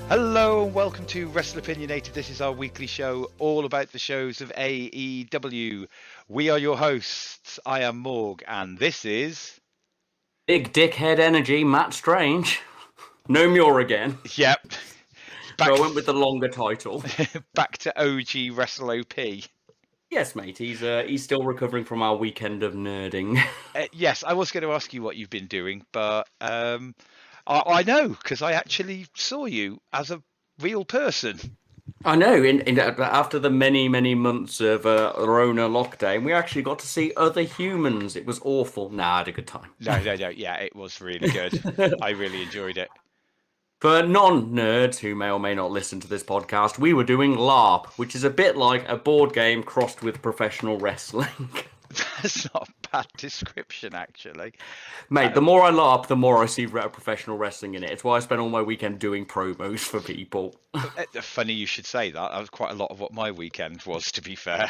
Hello and welcome to Wrestleopinionated. This is our weekly show all about the shows of AEW. We are your hosts. I am Morg and this is... Big dickhead energy, Matt Strange. No Muir again. Yep. So I went with the longer title. Back to OG WrestleOP. Yes, mate. He's still recovering from our weekend of nerding. Yes, I was going to ask you what you've been doing, but I know because I actually saw you as a real person. I know. After the many months of Rona lockdown, we actually got to see other humans. It was awful. Nah, I had a good time. No. Yeah, it was really good. I really enjoyed it. For non-nerds who may or may not listen to this podcast, we were doing LARP, which is a bit like a board game crossed with professional wrestling. That's not a bad description, actually. Mate, the more I LARP, the more I see professional wrestling in it. It's why I spend all my weekend doing promos for people. Funny you should say that. That was quite a lot of what my weekend was, to be fair.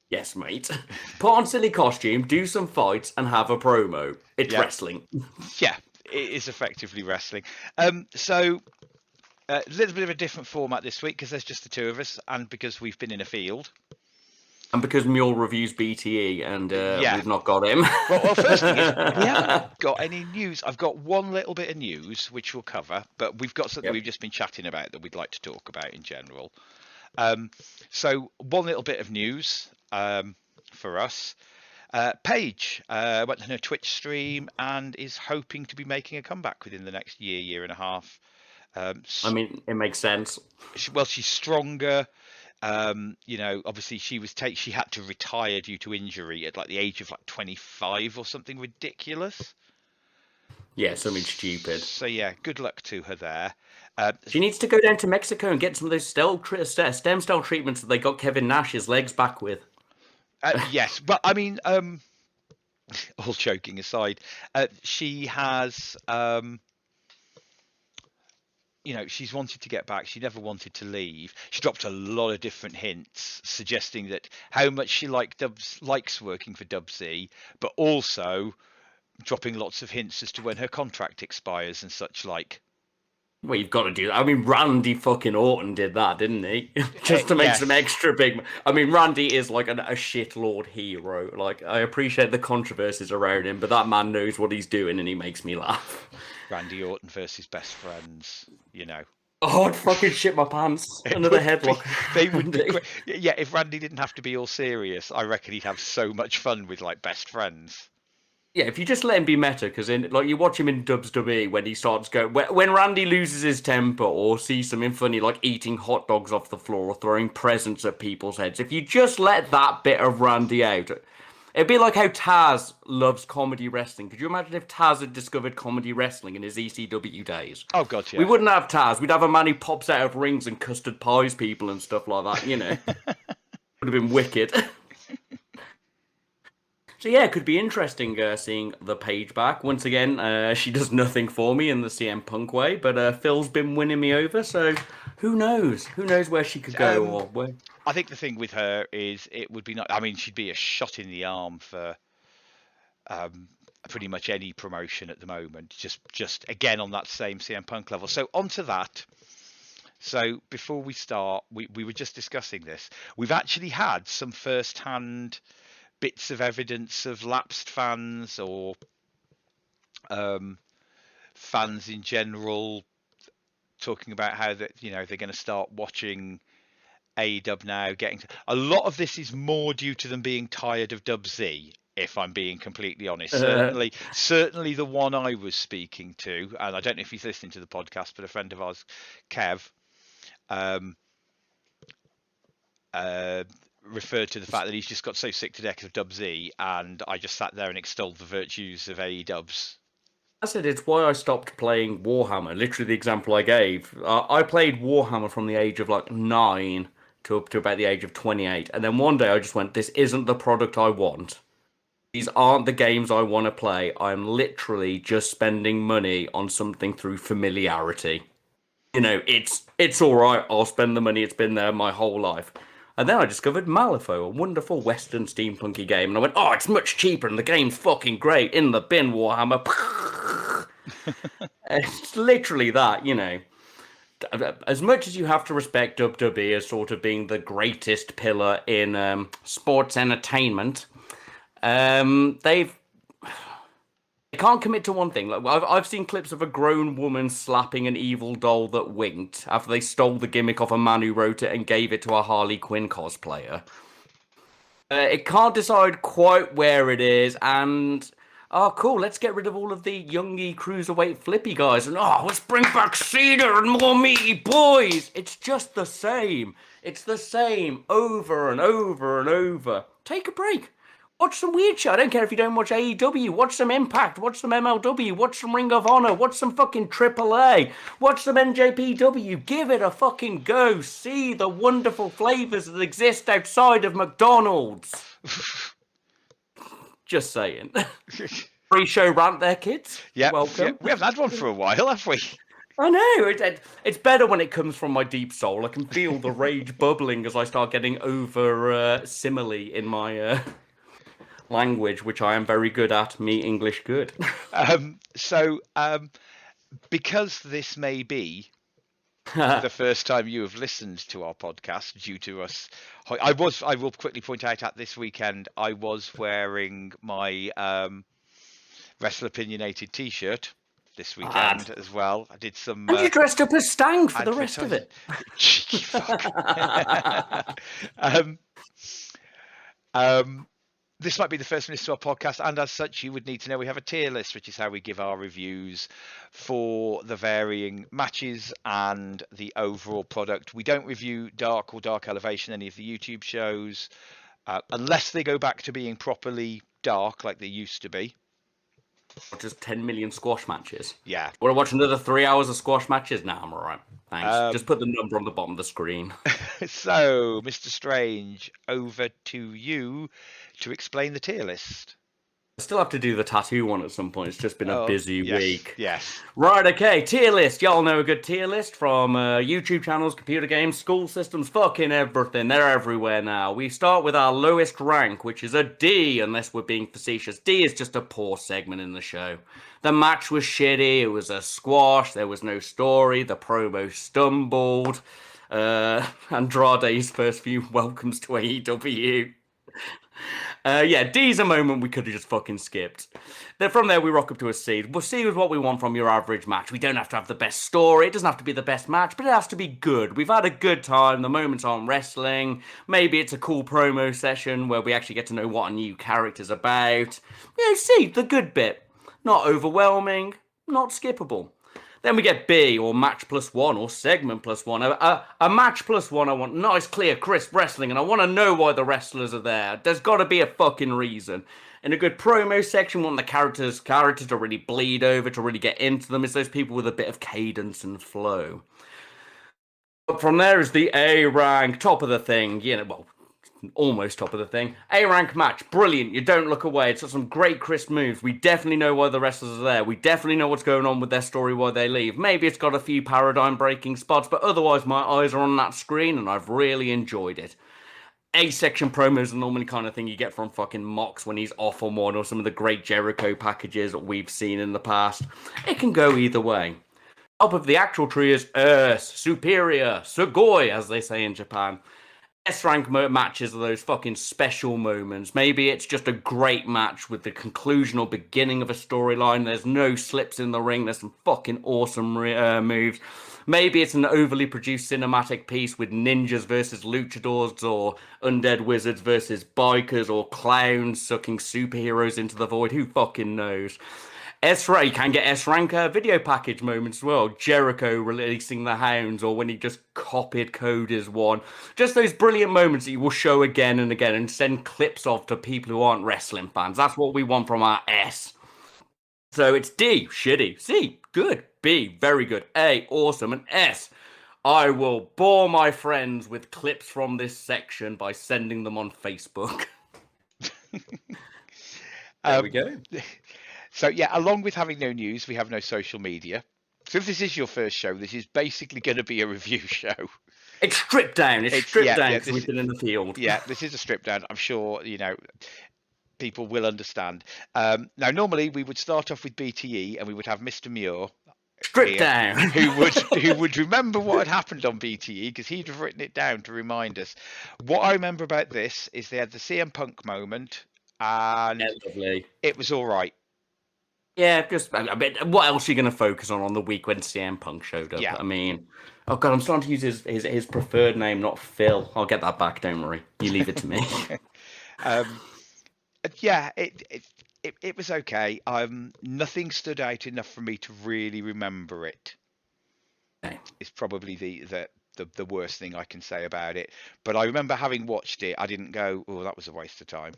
Yes, mate. Put on silly costume, do some fights, and have a promo. It's wrestling. Yeah, it is effectively wrestling. So, a little bit of a different format this week because there's just the two of us and because we've been in a field. And because Mule reviews BTE and we've not got him. Well, first thing is, we haven't got any news. I've got one little bit of news, which we'll cover, but we've got something we've just been chatting about that we'd like to talk about in general. So one little bit of news for us. Paige went on her Twitch stream and is hoping to be making a comeback within the next year and a half. I mean, it makes sense. She's stronger. Obviously she had to retire due to injury at like the age of like 25 or something ridiculous. Yeah, something stupid. So yeah, good luck to her there. She needs to go down to Mexico and get some of those stem cell treatments that they got Kevin Nash's legs back with. Yes, but I mean, all joking aside, she has, she's wanted to get back. She never wanted to leave. She dropped a lot of different hints suggesting that how much she likes working for Dubsy, but also dropping lots of hints as to when her contract expires and such like. Well, you've got to do that. I mean, Randy fucking Orton did that, didn't he? Just to make some extra big... I mean, Randy is like a shitlord hero. Like, I appreciate the controversies around him, but that man knows what he's doing and he makes me laugh. Randy Orton versus best friends, Oh, I'd fucking shit my pants. Another headlock. They would be yeah, if Randy didn't have to be all serious, I reckon he'd have so much fun with, like, best friends. Yeah, if you just let him be meta, because you watch him in WWE when he starts going... When Randy loses his temper or sees something funny, like eating hot dogs off the floor or throwing presents at people's heads, if you just let that bit of Randy out... It'd be like how Taz loves comedy wrestling. Could you imagine if Taz had discovered comedy wrestling in his ECW days? Oh, God, yeah. We wouldn't have Taz. We'd have a man who pops out of rings and custard pies people and stuff like that, Would have been wicked. So yeah, it could be interesting seeing the Paige back. Once again, she does nothing for me in the CM Punk way, but Phil's been winning me over, so who knows? Who knows where she could go or where... I think the thing with her is it would be not... I mean, she'd be a shot in the arm for pretty much any promotion at the moment. Just again on that same CM Punk level. So onto that. So before we start, we were just discussing this. We've actually had some first-hand bits of evidence of lapsed fans or fans in general talking about how that they're going to start watching AEW now. A lot of this is more due to them being tired of Dub Z, if I'm being completely honest. Certainly the one I was speaking to, and I don't know if he's listening to the podcast, but a friend of ours, Kev, referred to the fact that he's just got so sick to death of Dub Z, and I just sat there and extolled the virtues of AEW's. I said it's why I stopped playing Warhammer. Literally the example I gave. I played Warhammer from the age of like 9 to up to about the age of 28. And then one day I just went, this isn't the product I want. These aren't the games I want to play. I'm literally just spending money on something through familiarity. It's all right. I'll spend the money. It's been there my whole life. And then I discovered Malifaux, a wonderful Western steampunky game. And I went, oh, it's much cheaper and the game's fucking great. In the bin, Warhammer. It's literally that, as much as you have to respect WWE as sort of being the greatest pillar in sports entertainment, they can't commit to one thing. Like I've seen clips of a grown woman slapping an evil doll that winked after they stole the gimmick off a man who wrote it and gave it to a Harley Quinn cosplayer. It can't decide quite where it is, and oh, cool, let's get rid of all of the youngy cruiserweight flippy guys, and let's bring back Cedar and more meaty boys. It's just the same. It's the same over and over and over. Take a break. Watch some weird shit. I don't care if you don't watch AEW. Watch some Impact. Watch some MLW. Watch some Ring of Honor. Watch some fucking AAA. Watch some NJPW. Give it a fucking go. See the wonderful flavors that exist outside of McDonald's. Just saying. Pre-show rant there, kids. Yeah, welcome. Yeah, we haven't had one for a while, have we? I know. It's better when it comes from my deep soul. I can feel the rage bubbling as I start getting over simile in my language, which I am very good at. Me English good. Because this may be the first time you have listened to our podcast due to us, I will quickly point out at this weekend I was wearing my Wrestleopinionated t-shirt this weekend as well. I did some. And you dressed up as Stang for the rest of it. Cheeky fuck. This might be the first listen to our podcast, and as such, you would need to know we have a tier list, which is how we give our reviews for the varying matches and the overall product. We don't review Dark or Dark Elevation, any of the YouTube shows, unless they go back to being properly dark like they used to be. Just 10 million squash matches. Yeah. Want to watch another 3 hours of squash matches? Nah, I'm all right. Thanks. Just put the number on the bottom of the screen. So, Mr. Strange, over to you to explain the tier list. I still have to do the tattoo one at some point. It's just been a busy week. Yes. Right, okay. Tier list. Y'all know a good tier list from YouTube channels, computer games, school systems, fucking everything. They're everywhere now. We start with our lowest rank, which is a D, unless we're being facetious. D is just a poor segment in the show. The match was shitty. It was a squash. There was no story. The promo stumbled. Andrade's first few welcomes to AEW. D's a moment we could have just fucking skipped. Then from there, we rock up to a C. Well, C is what we want from your average match. We don't have to have the best story. It doesn't have to be the best match, but it has to be good. We've had a good time. The moments aren't wrestling. Maybe it's a cool promo session where we actually get to know what a new character's about. C, the good bit. Not overwhelming, not skippable. Then we get B, or match plus one, or segment plus one. A match plus one, I want nice, clear, crisp wrestling, and I want to know why the wrestlers are there. There's got to be a fucking reason. In a good promo section, we want the characters to really bleed over, to really get into them. It's those people with a bit of cadence and flow. But from there is the A rank, top of the thing. Almost top of the thing. A rank match, brilliant. You don't look away. It's got some great crisp moves. We definitely know why the wrestlers are there. We definitely know what's going on with their story, why they leave. Maybe it's got a few paradigm breaking spots, but otherwise my eyes are on that screen and I've really enjoyed it. A section promos are normally kind of thing you get from fucking Mox when he's off on one, or some of the great Jericho packages that we've seen in the past. It can go either way. Top of the actual tree is superior, sugoi, as they say in Japan. S-rank matches are those fucking special moments. Maybe it's just a great match with the conclusion or beginning of a storyline. There's no slips in the ring. There's some fucking awesome moves. Maybe it's an overly produced cinematic piece with ninjas versus luchadors, or undead wizards versus bikers, or clowns sucking superheroes into the void. Who fucking knows? S-Ray can get S-Rank video package moments as well. Jericho releasing the Hounds, or when he just copied Cody's one. Just those brilliant moments that you will show again and again and send clips of to people who aren't wrestling fans. That's what we want from our S. So it's D, shitty. C, good. B, very good. A, awesome. And S, I will bore my friends with clips from this section by sending them on Facebook. There we go. So, along with having no news, we have no social media. So if this is your first show, this is basically going to be a review show. It's stripped down. It's stripped down because we've been in the field. Yeah, this is a strip down. I'm sure, people will understand. Now, normally we would start off with BTE and we would have Mr. Muir, Strip here, down. who would remember what had happened on BTE, because he'd have written it down to remind us. What I remember about this is they had the CM Punk moment, and Lovely. it was all right. Yeah, just I mean, what else are you going to focus on the week when CM Punk showed up? Yeah. I mean, oh god, I'm starting to use his preferred name, not Phil. I'll get that back. Don't worry. You leave it to me. Yeah, it was okay. Nothing stood out enough for me to really remember it. Okay. It's probably the worst thing I can say about it. But I remember having watched it, I didn't go, "Oh, that was a waste of time."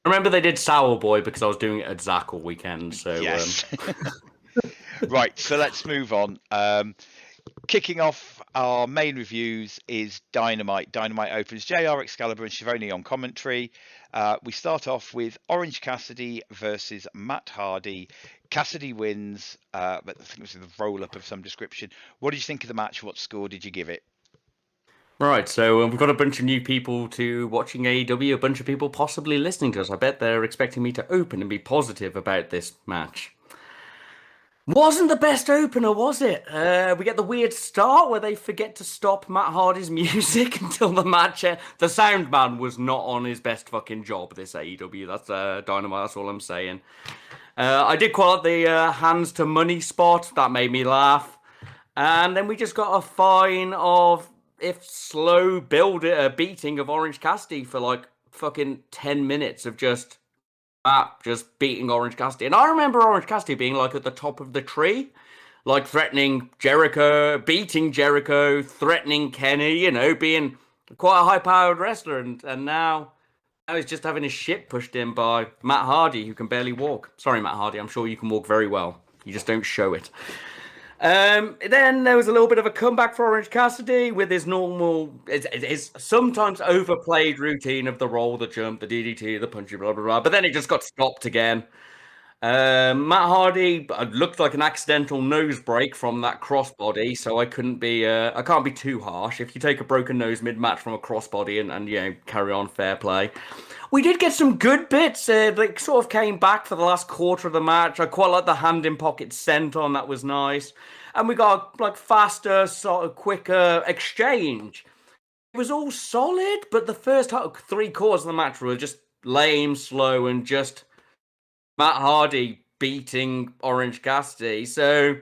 I remember they did Sour Boy because I was doing it at Zach all weekend. So Yes. Right, so let's move on. Kicking off our main reviews is Dynamite. Dynamite opens JR Excalibur and Schiavone on commentary. We start off with Orange Cassidy versus Matt Hardy. Cassidy wins, but I think it was a roll-up of some description. What did you think of the match? What score did you give it? Right, so we've got a bunch of new people to watching AEW, a bunch of people possibly listening to us. I bet they're expecting me to open and be positive about this match. Wasn't the best opener, was it? We get the weird start where they forget to stop Matt Hardy's music until the match. The sound man was not on his best fucking job, this AEW. That's Dynamite, that's all I'm saying. I did quite like the hands to money spot. That made me laugh. And then we just got a fine of, if slow beating of Orange Cassidy for like fucking 10 minutes of just beating Orange Cassidy. And I remember Orange Cassidy being like at the top of the tree, like threatening Jericho, beating Jericho, threatening Kenny, you know, being quite a high-powered wrestler. And now he's just having his shit pushed in by Matt Hardy, who can barely walk. Sorry, Matt Hardy, I'm sure you can walk very well. You just don't show it. Then there was a little bit of a comeback for Orange Cassidy with his normal, his sometimes overplayed routine of the roll, the jump, the DDT, the punchy, blah, blah, blah. But then it just got stopped again. Matt Hardy looked like an accidental nose break from that crossbody, so I can't be too harsh. If you take a broken nose mid-match from a crossbody and you know, carry on, fair play. We did get some good bits. They sort of came back for the last quarter of the match. I quite like the hand in pocket senton. That was nice. And we got like faster, sort of quicker exchange. It was all solid, but the first 3 quarters of the match were just lame, slow, and just Matt Hardy beating Orange Cassidy. So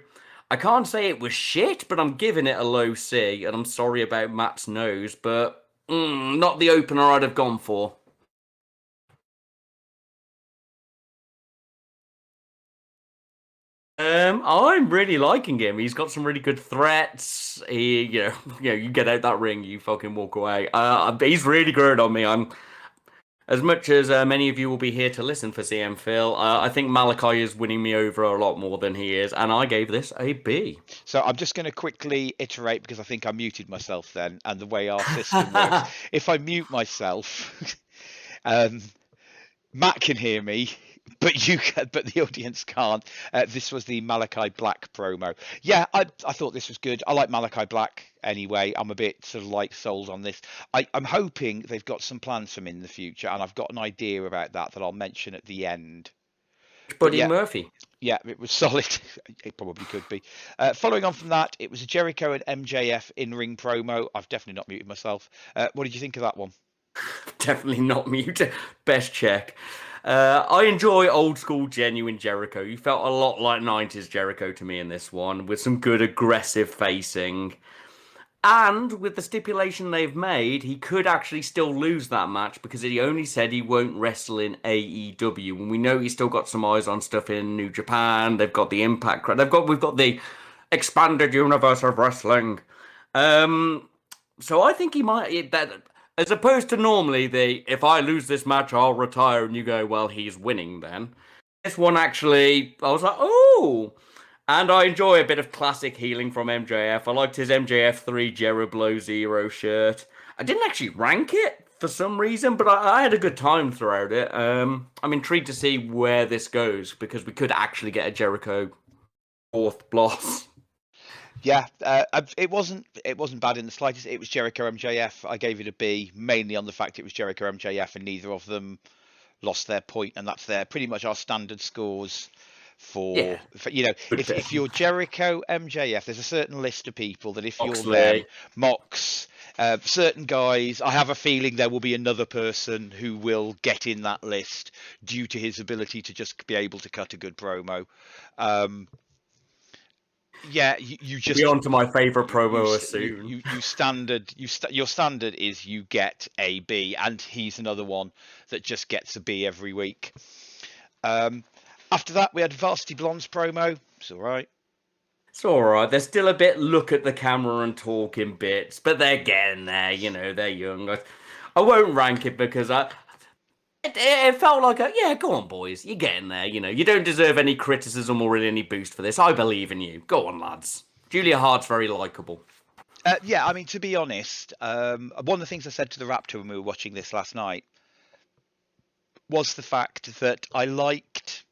I can't say it was shit, but I'm giving it a low C. And I'm sorry about Matt's nose, but not the opener I'd have gone for. I'm really liking him. He's got some really good threats. You get out that ring, you fucking walk away. He's really growing on me. I'm, as much as many of you will be here to listen for CM Phil, I think Malachi is winning me over a lot more than he is, and I gave this a B. So I'm just going to quickly iterate because I think I muted myself then, and the way our system works, if I mute myself, Matt can hear me. But but the audience can't. This was the Malachi Black promo. Yeah, I thought this was good. I like Malachi Black anyway. I'm a bit sort of like sold on this. I'm hoping they've got some plans for him in the future, and I've got an idea about that I'll mention at the end. Buddy Murphy. Yeah, it was solid. It probably could be. Following on from that, it was a Jericho and MJF in-ring promo. I've definitely not muted myself. What did you think of that one? Definitely not muted. Best check. I enjoy old school genuine Jericho. You felt a lot like 90s Jericho to me in this one, with some good aggressive facing. And with the stipulation they've made, he could actually still lose that match because he only said he won't wrestle in AEW. And we know he's still got some eyes on stuff in New Japan. They've got the Impact. We've got the expanded universe of wrestling. So I think he might. As opposed to normally if I lose this match, I'll retire, and you go, well, he's winning then. This one actually, I was like, oh! And I enjoy a bit of classic healing from MJF. I liked his MJF 3 Jero Blow Zero shirt. I didn't actually rank it for some reason, but I had a good time throughout it. I'm intrigued to see where this goes, because we could actually get a Jericho 4th bloss. Yeah, it wasn't bad in the slightest. It was Jericho MJF. I gave it a B, mainly on the fact it was Jericho MJF, and neither of them lost their point, and that's pretty much our standard scores for if you're Jericho, MJF, there's a certain list of people that if you're them, Mox, certain guys, I have a feeling there will be another person who will get in that list due to his ability to just be able to cut a good promo. You just be on to my favorite promo soon. Your standard is you get a B, and he's another one that just gets a B every week. After that, we had Varsity Blonde's promo. It's all right. It's all right. They're still a bit look at the camera and talking bits, but they're getting there. They're young. I won't rank it because it felt like go on, boys. You're getting there. You don't deserve any criticism or really any boost for this. I believe in you. Go on, lads. Julia Hart's very likable. To be honest, one of the things I said to the Raptor when we were watching this last night was the fact that I liked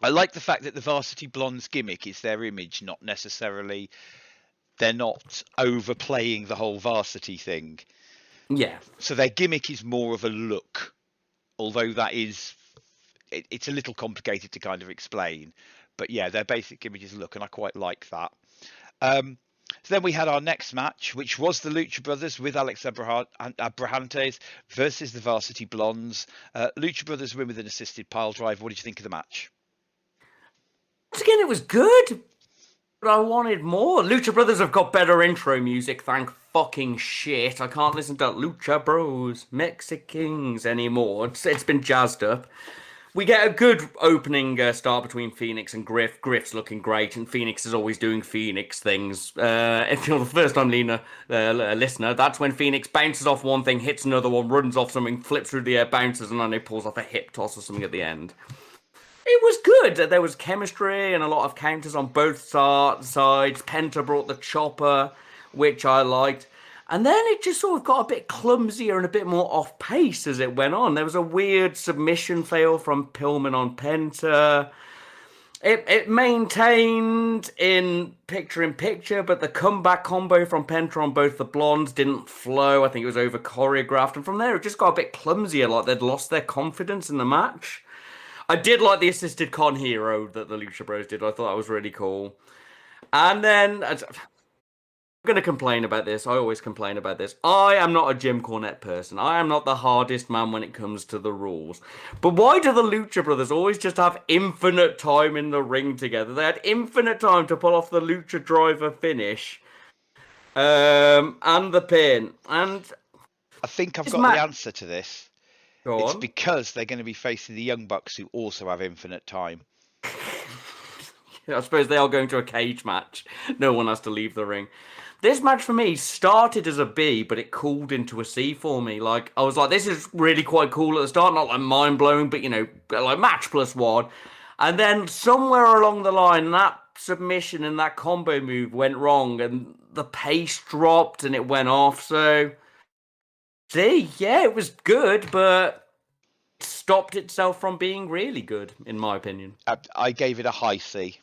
the fact that the Varsity Blondes gimmick is their image, not necessarily they're not overplaying the whole varsity thing. Yeah. So their gimmick is more of a look, although it's a little complicated to kind of explain. But yeah, their basic gimmick is a look, and I quite like that. So then we had our next match, which was the Lucha Brothers with Alex Abrahantes versus the Varsity Blondes. Lucha Brothers win with an assisted pile driver. What did you think of the match? Once again, it was good, but I wanted more. Lucha Brothers have got better intro music, thank fucking shit. I can't listen to Lucha Bros, Mexicans anymore. It's been jazzed up. We get a good opening start between Phoenix and Griff. Griff's looking great, and Phoenix is always doing Phoenix things. If you're the first-time listener, that's when Phoenix bounces off one thing, hits another one, runs off something, flips through the air, bounces, and then it pulls off a hip toss or something at the end. It was good. There was chemistry and a lot of counters on both sides. Penta brought the chopper, which I liked. And then it just sort of got a bit clumsier and a bit more off pace as it went on. There was a weird submission fail from Pillman on Penta. It maintained in picture, but the comeback combo from Penta on both the Blondes didn't flow. I think it was over choreographed. And from there, it just got a bit clumsier, like they'd lost their confidence in the match. I did like the assisted con hero that the Lucha Bros did. I thought that was really cool. And then I'm going to complain about this. I always complain about this. I am not a Jim Cornette person. I am not the hardest man when it comes to the rules. But why do the Lucha Brothers always just have infinite time in the ring together? They had infinite time to pull off the Lucha Driver finish and the pin. And I think I've got the answer to this. It's because they're going to be facing the Young Bucks, who also have infinite time. I suppose they are going to a cage match. No one has to leave the ring. This match for me started as a B, but it cooled into a C for me. Like, I was like, this is really quite cool at the start. Not like mind-blowing, but, like match +1. And then somewhere along the line, that submission and that combo move went wrong, and the pace dropped and it went off. So, C, yeah, it was good, but it stopped itself from being really good, in my opinion. I gave it a high C.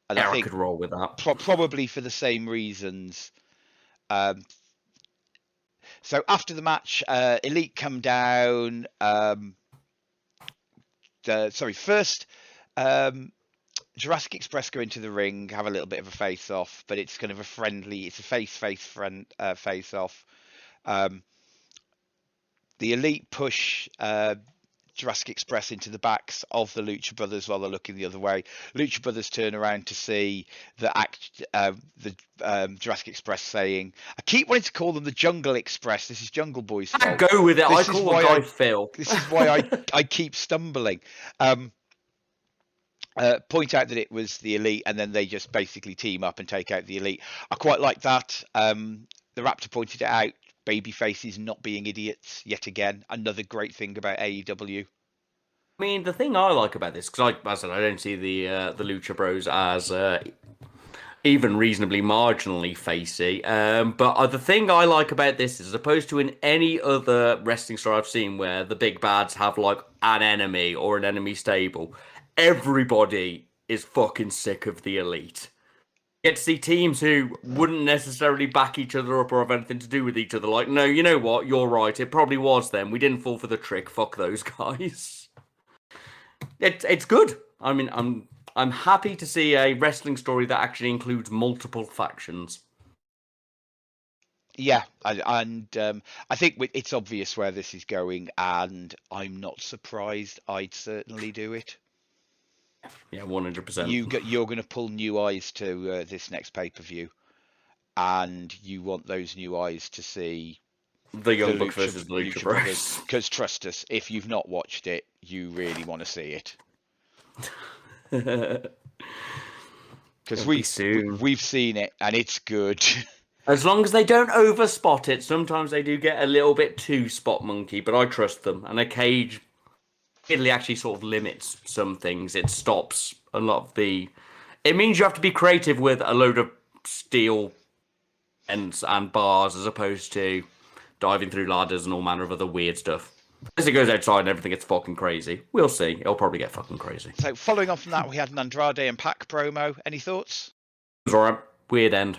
And I think I could roll with that. Probably for the same reasons. So after the match, Elite come down. First, Jurassic Express go into the ring, have a little bit of a face-off, but it's kind of it's a face-off. The Elite push Jurassic Express into the backs of the Lucha Brothers while they're looking the other way. Lucha Brothers turn around to see the Jurassic Express saying, I keep wanting to call them the Jungle Express. This is Jungle Boy's fault. Go with it. I call the guy Phil. This is why I keep stumbling. Point out that it was the Elite, and then they just basically team up and take out the Elite. I quite like that. The Raptor pointed it out. Babyfaces not being idiots yet again. Another great thing about AEW. I mean, the thing I like about this, because I said I don't see the Lucha Bros as even reasonably marginally facey. But the thing I like about this is, as opposed to in any other wrestling star I've seen where the big bads have like an enemy or an enemy stable, everybody is fucking sick of the Elite. Get to see teams who wouldn't necessarily back each other up or have anything to do with each other. Like, no, you know what? You're right. It probably was them. We didn't fall for the trick. Fuck those guys. It's good. I mean, I'm happy to see a wrestling story that actually includes multiple factions. Yeah, and I think it's obvious where this is going, and I'm not surprised. I'd certainly do it. Yeah, 100%. You're going to pull new eyes to this next pay-per-view, and you want those new eyes to see The Young Bucks versus the Lucha Brothers. Because trust us, if you've not watched it, you really want to see it. Because we've seen it, and it's good. As long as they don't overspot it, sometimes they do get a little bit too spot monkey, but I trust them. And a cage really actually sort of limits some things. It stops a lot of the... It means you have to be creative with a load of steel ends and bars as opposed to diving through ladders and all manner of other weird stuff. As it goes outside and everything gets fucking crazy. We'll see. It'll probably get fucking crazy. So following on from that, we had an Andrade and Pac promo. Any thoughts? It was alright. Weird end.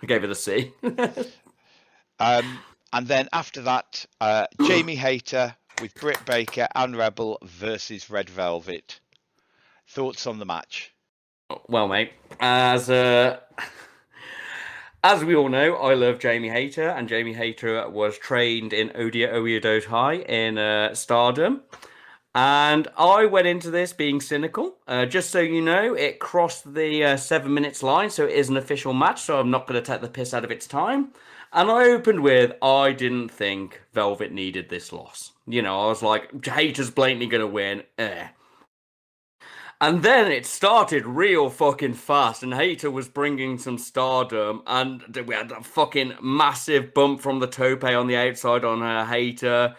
I gave it a C. And then after that, Jamie Hayter with Britt Baker and Rebel versus Red Velvet. Thoughts on the match? Well, mate, as we all know, I love Jamie Hayter, and Jamie Hayter was trained in Odia Oyadotai in Stardom. And I went into this being cynical. Just so you know, it crossed the 7 minutes line, so it is an official match, so I'm not going to take the piss out of its time. And I opened with, I didn't think Velvet needed this loss. You know, I was like, Hayter's blatantly going to win. And then it started real fucking fast, and Hayter was bringing some stardom, and we had a fucking massive bump from the tope on the outside on Hayter.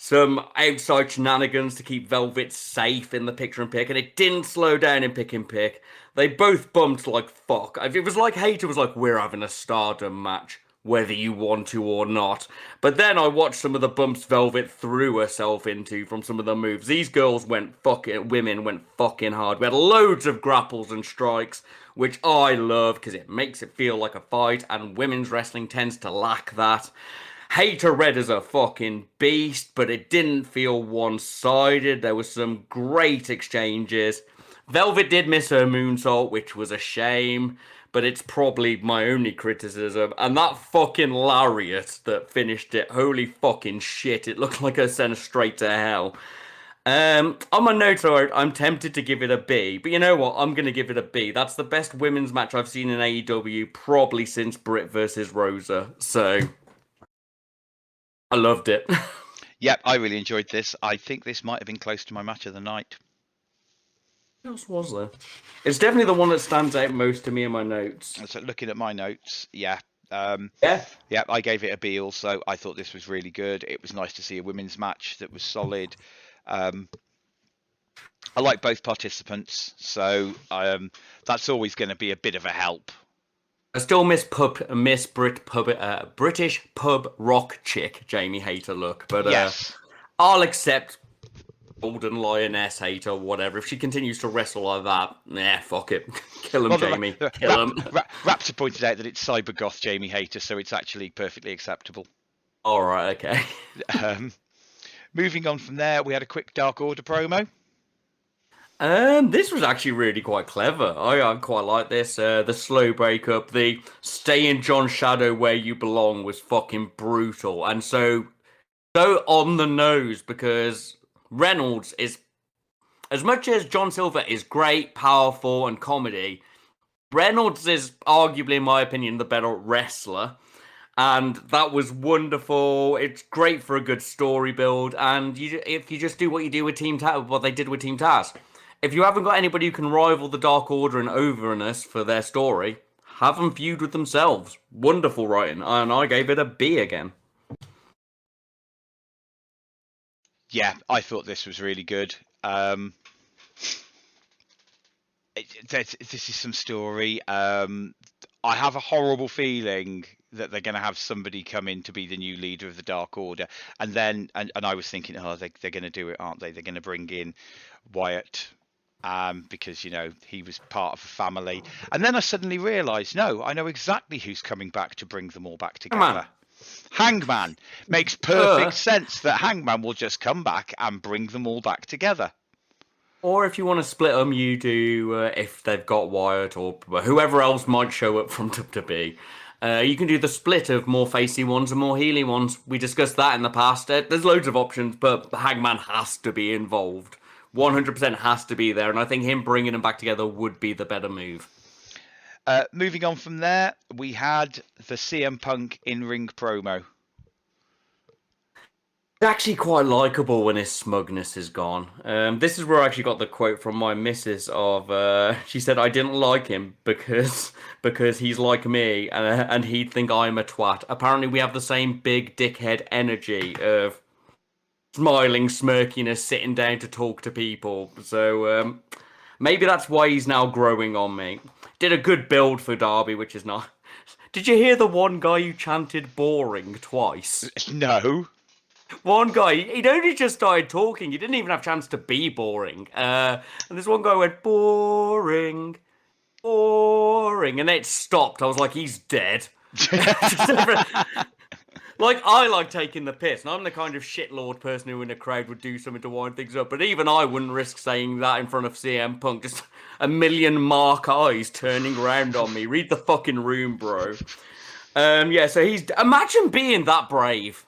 Some outside shenanigans to keep Velvet safe in the picture and pick, and it didn't slow down in pick and pick. They both bumped like fuck. It was like Hayter was like, we're having a Stardom match, whether you want to or not. But then I watched some of the bumps Velvet threw herself into from some of the moves. These girls women went fucking hard. We had loads of grapples and strikes, which I love because it makes it feel like a fight, and women's wrestling tends to lack that. Hayter Red is a fucking beast, but it didn't feel one-sided. There was some great exchanges. Velvet did miss her moonsault, which was a shame, but it's probably my only criticism. And that fucking lariat that finished it, holy fucking shit, it looked like I sent her straight to hell. On my notes, I'm tempted to give it a B, but you know what? I'm going to give it a B. That's the best women's match I've seen in AEW probably since Britt versus Rosa, so... I loved it. Yeah, I really enjoyed this. I think this might have been close to my match of the night. What else was there? It's definitely the one that stands out most to me in my notes. So looking at my notes, yeah, Yeah, I gave it a B also. I thought this was really good. It was nice to see a women's match that was solid. I like both participants, so that's always going to be a bit of a help. I still miss British pub rock chick Jamie Hayter look, but yes. I'll accept Golden Lioness Hayter, whatever. If she continues to wrestle like that, fuck it. Kill him, Jamie. Kill him. Raptor pointed out that it's cybergoth Jamie Hayter, so it's actually perfectly acceptable. All right, okay. Moving on from there, we had a quick Dark Order promo. This was actually really quite clever. I quite like this. The slow breakup, the stay in John's shadow where you belong was fucking brutal. And so on the nose, because Reynolds is, as much as John Silver is great, powerful, and comedy, Reynolds is arguably, in my opinion, the better wrestler. And that was wonderful. It's great for a good story build. And if you just do what you do with Team Taz, what they did with Team Taz. If you haven't got anybody who can rival the Dark Order in overness for their story, have them feud with themselves. Wonderful writing, and I gave it a B again. Yeah, I thought this was really good. This is some story. I have a horrible feeling that they're going to have somebody come in to be the new leader of the Dark Order, and then and I was thinking, they're going to do it, aren't they? They're going to bring in Wyatt. Because, he was part of a family. And then I suddenly realised, no, I know exactly who's coming back to bring them all back together. Hangman. Makes perfect sense that Hangman will just come back and bring them all back together. Or if you want to split them, you do if they've got Wyatt or whoever else might show up from WWE. You can do the split of more facey ones and more heely ones. We discussed that in the past. There's loads of options, but Hangman has to be involved. 100% has to be there, and I think him bringing them back together would be the better move. Moving on from there, we had the CM Punk in-ring promo. He's actually quite likable when his smugness is gone. This is where I actually got the quote from my missus of, she said, I didn't like him because he's like me and he'd think I'm a twat. Apparently we have the same big dickhead energy of smiling, smirkiness, sitting down to talk to people. So maybe that's why he's now growing on me. Did a good build for Darby, which is nice. Did you hear the one guy who chanted boring twice? No. One guy, he'd only just started talking. He didn't even have a chance to be boring. And this one guy went, boring, boring. And then it stopped. I was like, he's dead. Like, I like taking the piss. And I'm the kind of shitlord person who in a crowd would do something to wind things up. But even I wouldn't risk saying that in front of CM Punk. Just a million mark eyes turning around on me. Read the fucking room, bro. Yeah, so imagine being that brave.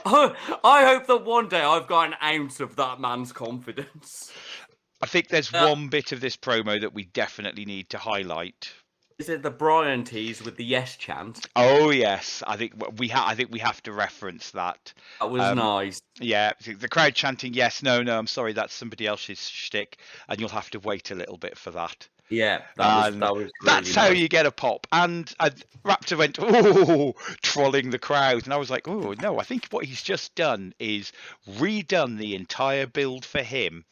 I hope that one day I've got an ounce of that man's confidence. I think there's one bit of this promo that we definitely need to highlight. Is it the Bryan tease with the yes chant? Oh yes, I think we have to reference that. That was nice. Yeah, the crowd chanting yes, no, I'm sorry, that's somebody else's shtick, and you'll have to wait a little bit for that. Yeah, that was really that's how you get a pop. And Raptor went, oh, trolling the crowd. And I was like, oh, no, I think what he's just done is redone the entire build for him.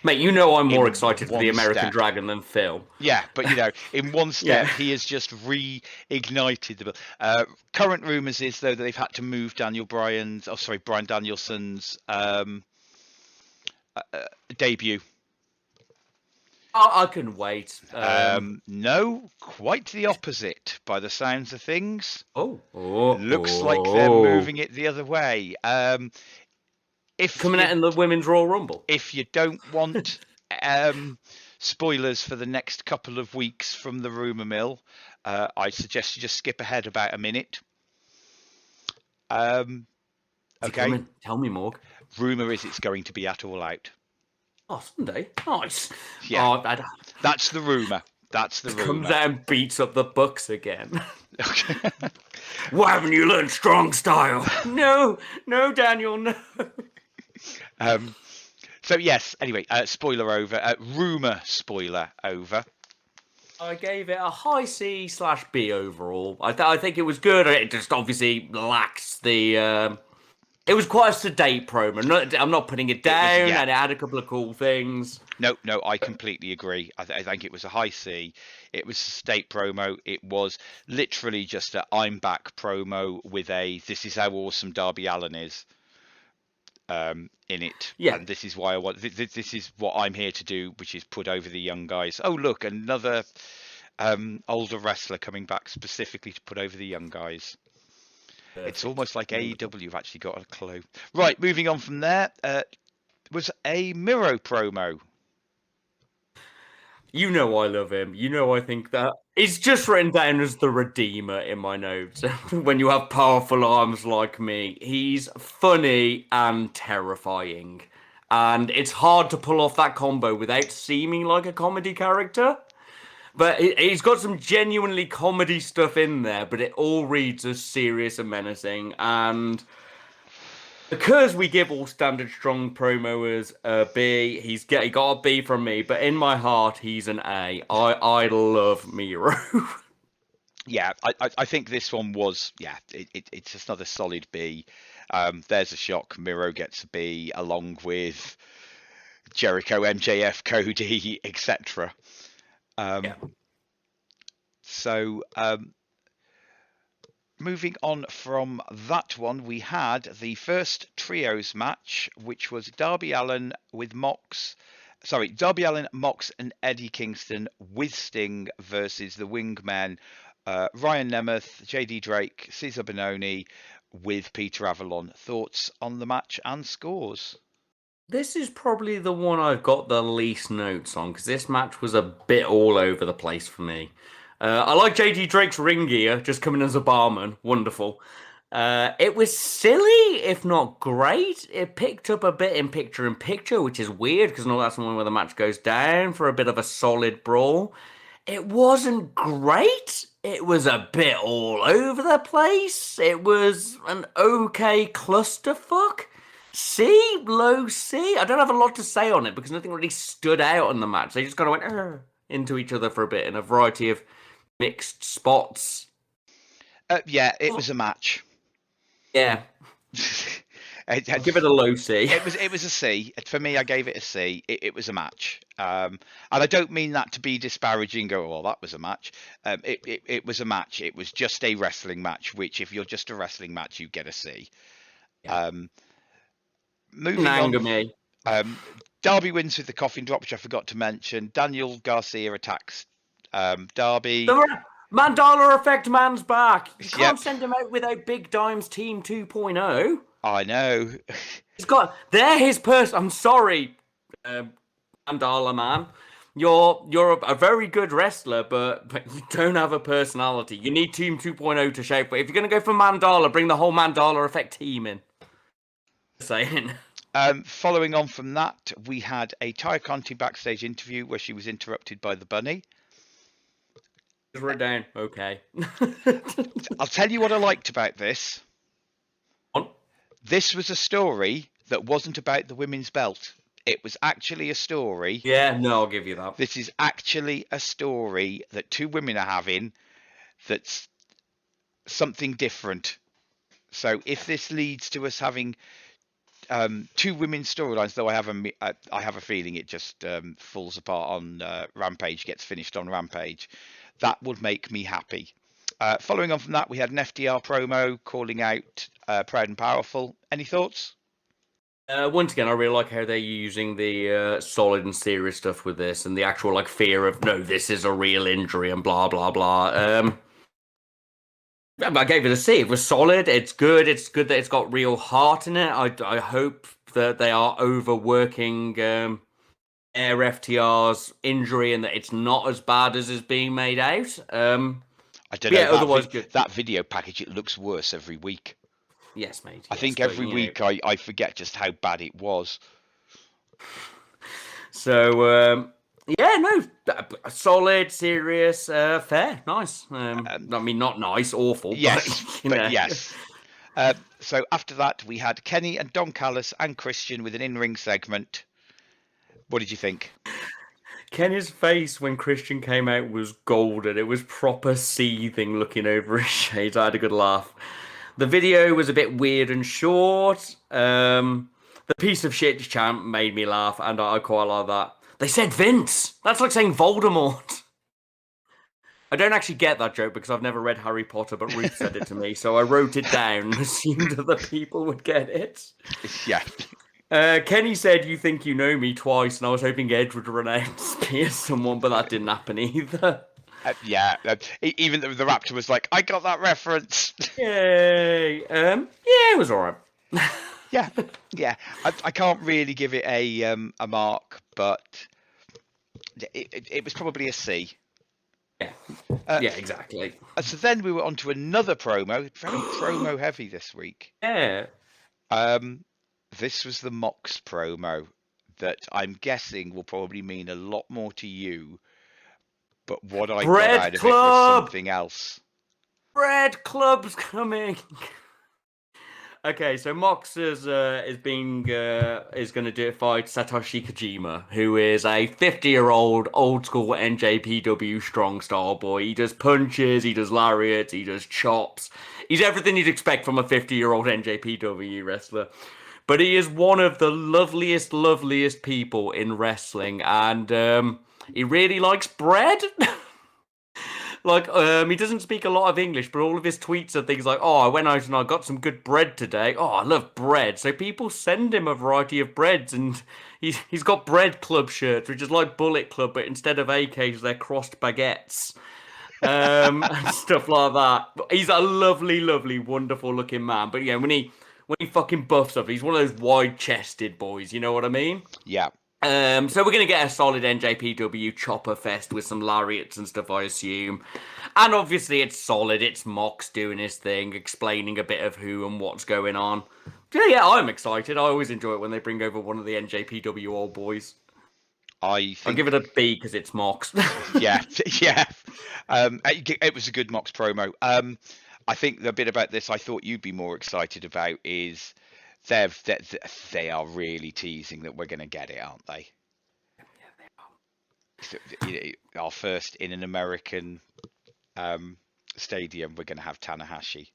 Mate, you know I'm more excited for the American Dragon than Phil. Yeah, but, in one step, he has just reignited the build. Current rumours is, though, that they've had to move Bryan Danielson's debut. I can wait. No, quite the opposite by the sounds of things. Looks like they're moving it the other way. Coming out in the Women's Royal Rumble. If you don't want spoilers for the next couple of weeks from the rumour mill, I suggest you just skip ahead about a minute. Okay. Tell me, Morg. Rumour is it's going to be at All Out. Oh, Sunday. Nice. Yeah. That's the rumour. Comes out and beats up the Bucks again. Why haven't you learned strong style? No, Daniel, no. So yes, anyway, spoiler over. Rumour spoiler over. I gave it a high C/B overall. I think it was good. It just obviously lacks the... It was quite a sedate promo. I'm not putting it down, and it had a couple of cool things. No, I completely agree. I think it was a high C. It was a sedate promo. It was literally just a I'm back promo with a this is how awesome Darby Allin is in it. Yeah. And this is why I want. This is what I'm here to do, which is put over the young guys. Oh, look, another older wrestler coming back specifically to put over the young guys. It's almost like AEW have actually got a clue. Right, moving on from there, was a Miro promo. You know I love him. You know I think that it's just written down as the Redeemer in my notes. When you have powerful arms like me, he's funny and terrifying. And it's hard to pull off that combo without seeming like a comedy character. But he's got some genuinely comedy stuff in there, but it all reads as serious and menacing. And because we give all standard strong promos a B, he got a B from me. But in my heart, he's an A. I love Miro. Yeah, I think this one was, it's just another solid B. There's a shock. Miro gets a B along with Jericho, MJF, Cody, etc. So, moving on from that one, we had the first trios match, which was Darby Allin, Mox, and Eddie Kingston with Sting versus the Wingmen, Ryan Nemeth, JD Drake, Cesar Bononi with Peter Avalon. Thoughts on the match and scores? This is probably the one I've got the least notes on because this match was a bit all over the place for me. I like JD Drake's ring gear, just coming as a barman. Wonderful. It was silly, if not great. It picked up a bit in picture, which is weird because that's the one where the match goes down for a bit of a solid brawl. It wasn't great. It was a bit all over the place. It was an okay clusterfuck. C, low C. I don't have a lot to say on it because nothing really stood out in the match. They just kind of went into each other for a bit in a variety of mixed spots. Yeah, it was a match. Yeah. I'd give it a low C. It was a C. For me, I gave it a C. It was a match. And I don't mean that to be disparaging, go, well, that was a match. It was a match. It was just a wrestling match, which if you're just a wrestling match, you get a C. Yeah. Moving on. Me. Darby wins with the coffin drop, which I forgot to mention. Daniel Garcia attacks Darby. The Mandala Effect man's back. You can't send him out without Big Dime's Team 2.0. I know. They're his person. I'm sorry, Mandala man. You're a very good wrestler, but you don't have a personality. You need Team 2.0 to shape. But if you're going to go for Mandala, bring the whole Mandala Effect team in. Saying. Following on from that, we had a Taya Conti backstage interview where she was interrupted by the bunny. Just wrote down, okay. I'll tell you what I liked about this. What? This was a story that wasn't about the women's belt. It was actually a story. Yeah, no, I'll give you that. This is actually a story that two women are having that's something different. So if this leads to us having two women's storylines, though I have a feeling it just falls apart on Rampage, gets finished on Rampage, that would make me happy. Following on from that, we had an FDR promo calling out Proud and Powerful. Any thoughts? Once again, I really like how they're using the solid and serious stuff with this and the actual fear of, no, this is a real injury and blah, blah, blah. I gave it a C. It was solid. It's good. It's good that it's got real heart in it. I hope that they are overworking Air FTR's injury and that it's not as bad as is being made out. I don't know. Otherwise, that video package, it looks worse every week. Yes, mate. I think every week I forget just how bad it was. So, solid, serious, fair, nice. I mean, not nice, awful. Yes, but yes. So after that, we had Kenny and Don Callis and Christian with an in-ring segment. What did you think? Kenny's face when Christian came out was golden. It was proper seething looking over his shades. I had a good laugh. The video was a bit weird and short. The piece of shit chant made me laugh, and I quite like that. They said Vince. That's like saying Voldemort. I don't actually get that joke because I've never read Harry Potter, but Ruth said it to me, so I wrote it down and assumed other people would get it. Yeah. Kenny said, "You think you know me," twice, and I was hoping Edge would renounce me as someone, but that didn't happen either. Even the Raptor was like, "I got that reference." Yay! It was alright. yeah. I can't really give it a mark, but it was probably a C. Yeah, exactly. So then we were on to another promo, very promo heavy this week. Yeah. This was the Mox promo that I'm guessing will probably mean a lot more to you, but what I got out of it was something else. Red Club's coming. Okay, so Mox is going to fight Satoshi Kojima, who is a 50-year-old old school NJPW strong style boy. He does punches, he does lariats, he does chops. He's everything you'd expect from a 50-year-old NJPW wrestler. But he is one of the loveliest people in wrestling, and he really likes bread. He doesn't speak a lot of English, but all of his tweets are things like, "Oh, I went out and I got some good bread today. Oh, I love bread." So people send him a variety of breads, and he's got Bread Club shirts, which is like Bullet Club, but instead of AKs, they're crossed baguettes. And stuff like that. But he's a lovely, wonderful looking man. But yeah, when when he fucking buffs up. He's one of those wide-chested boys, you know what I mean? Yeah. So we're going to get a solid NJPW chopper fest with some lariats and stuff, I assume. And obviously it's solid. It's Mox doing his thing, explaining a bit of who and what's going on. Yeah, I'm excited. I always enjoy it when they bring over one of the NJPW old boys. I'll give it a B because it's Mox. yeah. It was a good Mox promo. I think the bit about this I thought you'd be more excited about is they are really teasing that we're going to get it, aren't they? Yeah, they are. Our first in an American stadium, we're going to have Tanahashi.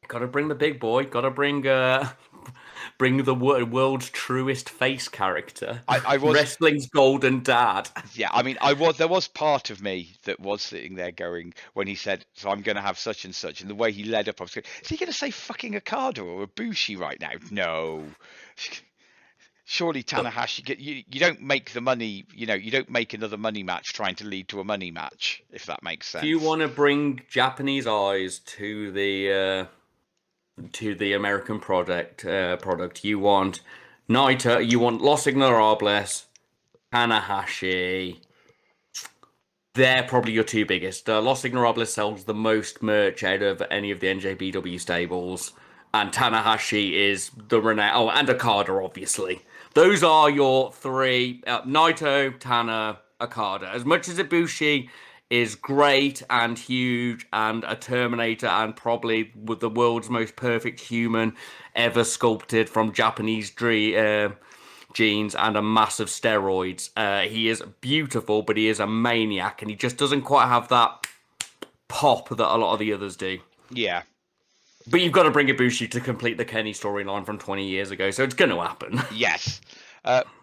Got to bring the big boy. Got to bring the world's truest face character. I was wrestling's golden dad. Yeah, I mean, there was part of me that was sitting there going when he said, "So I'm going to have such and such," and the way he led up, I was going, "Is he going to say fucking Okada or a Bushi right now?" No. Surely Tanahashi, you don't make the money, you don't make another money match trying to lead to a money match, if that makes sense. If you want to bring Japanese eyes to the American product, you want Naito, you want Los Ignorables, Tanahashi. They're probably your two biggest. Los Ignorables sells the most merch out of any of the NJPW stables, and Tanahashi is the renowned. Oh, and Okada, obviously. Those are your three: Naito, Tana, Okada. As much as Ibushi is great and huge and a Terminator and probably with the world's most perfect human ever sculpted from Japanese genes and a massive steroids. He is beautiful, but he is a maniac, and he just doesn't quite have that pop that a lot of the others do. Yeah. But you've got to bring Ibushi to complete the Kenny storyline from 20 years ago, so it's going to happen. Yes.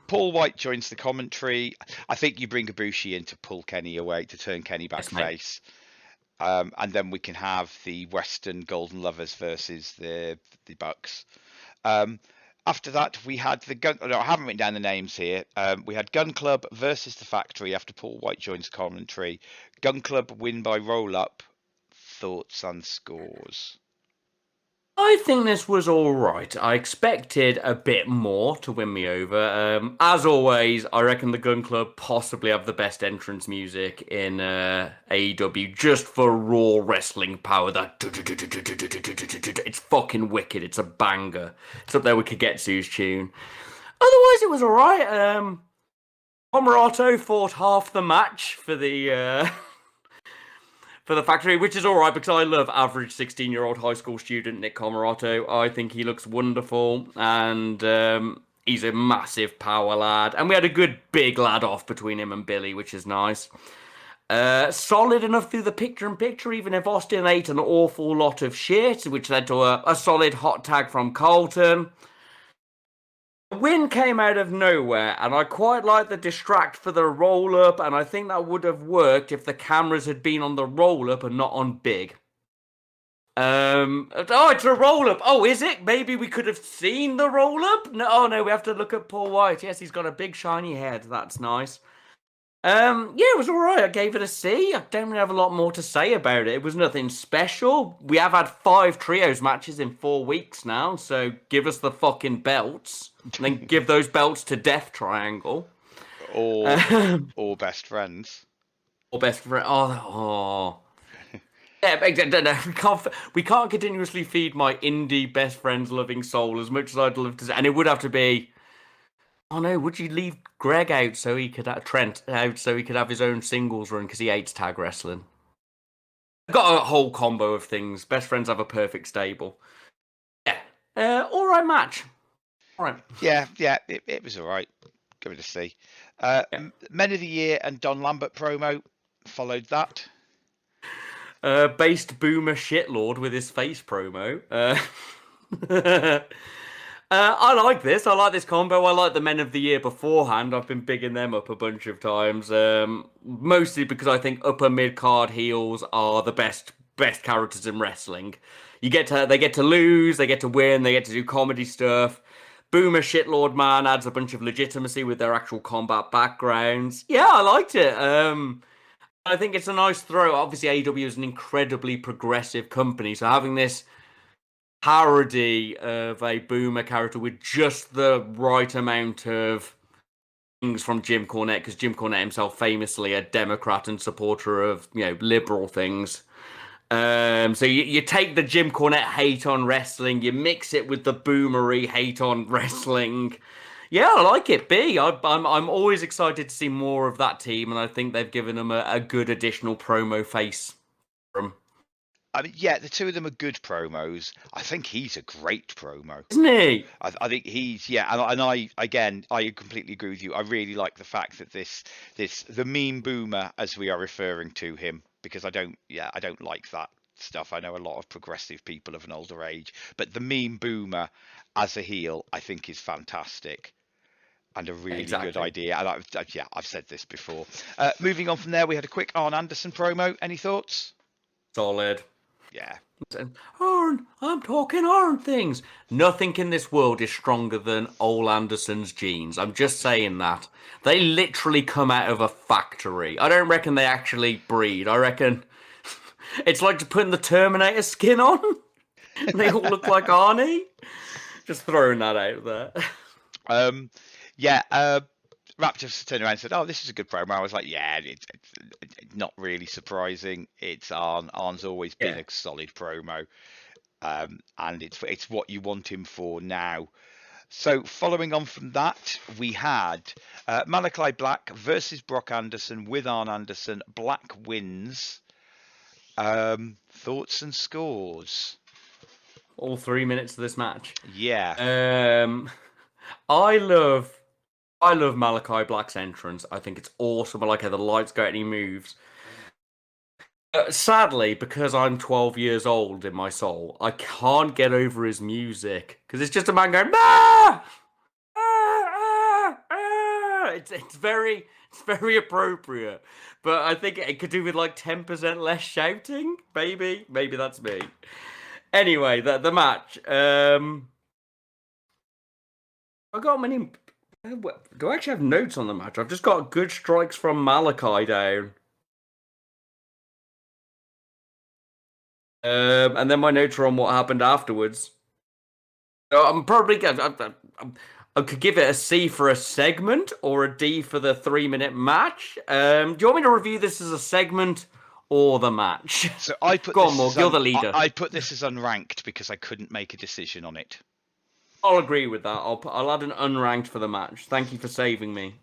Paul White joins the commentary. I think you bring Ibushi in to pull Kenny away, to turn Kenny back face. And then we can have the Western Golden Lovers versus the Bucks. After that, we had the Gun... No, I haven't written down the names here. We had Gun Club versus the Factory after Paul White joins the commentary. Gun Club win by roll-up. Thoughts and scores? I think this was all right. I expected a bit more to win me over. As always, I reckon the Gun Club possibly have the best entrance music in AEW, just for raw wrestling power. That it's fucking wicked. It's a banger. It's up there with Kagetsu's tune. Otherwise, it was all right. Comoroto fought half the match for the Factory, which is all right because I love average 16-year-old high school student Nick Comoroto. I think he looks wonderful, and he's a massive power lad. And we had a good big lad off between him and Billy, which is nice. Solid enough through the picture-in-picture, even if Austin ate an awful lot of shit, which led to a solid hot tag from Colton. The win came out of nowhere, and I quite like the distract for the roll-up, and I think that would have worked if the cameras had been on the roll-up and not on Big. Oh, it's a roll-up. Oh, is it? Maybe we could have seen the roll-up? No, we have to look at Paul White. Yes, he's got a big shiny head. That's nice. Yeah, it was all right. I gave it a C. I don't really have a lot more to say about it. It was nothing special. We have had 5 trios matches in 4 weeks now, so give us the fucking belts. And then give those belts to Death Triangle. Or Best Friends. Or Best Friends. Oh. Yeah, we can't continuously feed my indie best friends loving soul as much as I'd love to. And it would have to be... Oh no, would you leave Greg out so he could have Trent out so he could have his own singles run because he hates tag wrestling? I've got a whole combo of things. Best friends have a perfect stable. Yeah. All right match. All right. Yeah, it was all right. Give it a C. Men of the Year and Don Lambert promo followed that. Based Boomer Shitlord with his face promo. I like this. I like this combo. I like the Men of the Year beforehand. I've been bigging them up a bunch of times. Mostly because I think upper mid-card heels are the best characters in wrestling. They get to lose, they get to win, they get to do comedy stuff. Boomer Shitlord Man adds a bunch of legitimacy with their actual combat backgrounds. Yeah, I liked it. I think it's a nice throw. Obviously, AEW is an incredibly progressive company, so having this parody of a boomer character with just the right amount of things from Jim Cornette, because Jim Cornette himself famously a Democrat and supporter of, liberal things. So you take the Jim Cornette hate on wrestling, you mix it with the boomery hate on wrestling. Yeah, I like it. I'm always excited to see more of that team, and I think they've given them a good additional promo face for them. I mean, yeah, the two of them are good promos. I think he's a great promo, Isn't he? I think he's and I completely agree with you. I really like the fact that the meme boomer, as we are referring to him, because I don't like that stuff. I know a lot of progressive people of an older age, but the meme boomer as a heel, I think, is fantastic and a really good idea. And I've said this before. Moving on from there, we had a quick Arn Anderson promo. Any thoughts? Solid. Yeah. Arn, I'm talking Arn things. Nothing in this world is stronger than Ole Anderson's genes. I'm just saying that. They literally come out of a factory. I don't reckon they actually breed. I reckon it's like putting the Terminator skin on. They all look like Arnie. Just throwing that out there. Raptor turned around and said, "Oh, this is a good promo." I was like, "Yeah, it's not really surprising. It's Arn. Arn's always been a solid promo, and it's what you want him for now." So, following on from that, we had Malachi Black versus Brock Anderson with Arn Anderson. Black wins. Thoughts and scores. All 3 minutes of this match. Yeah. I love Malachi Black's entrance. I think it's awesome. I like how the lights go out and he moves. Sadly, because I'm 12 years old in my soul, I can't get over his music. Because it's just a man going, ah! Ah! Ah! Ah! It's very appropriate. But I think it could do with like 10% less shouting. Maybe that's me. Anyway, the match. I got many. Do I actually have notes on the match? I've just got good strikes from Malachi down. And then my notes are on what happened afterwards. So I'm probably I could give it a C for a segment or a D for the 3-minute match. Do you want me to review this as a segment or the match? So I put Go on, Morg, you're the leader. I put this as unranked because I couldn't make a decision on it. I'll agree with that. I'll add an unranked for the match. Thank you for saving me.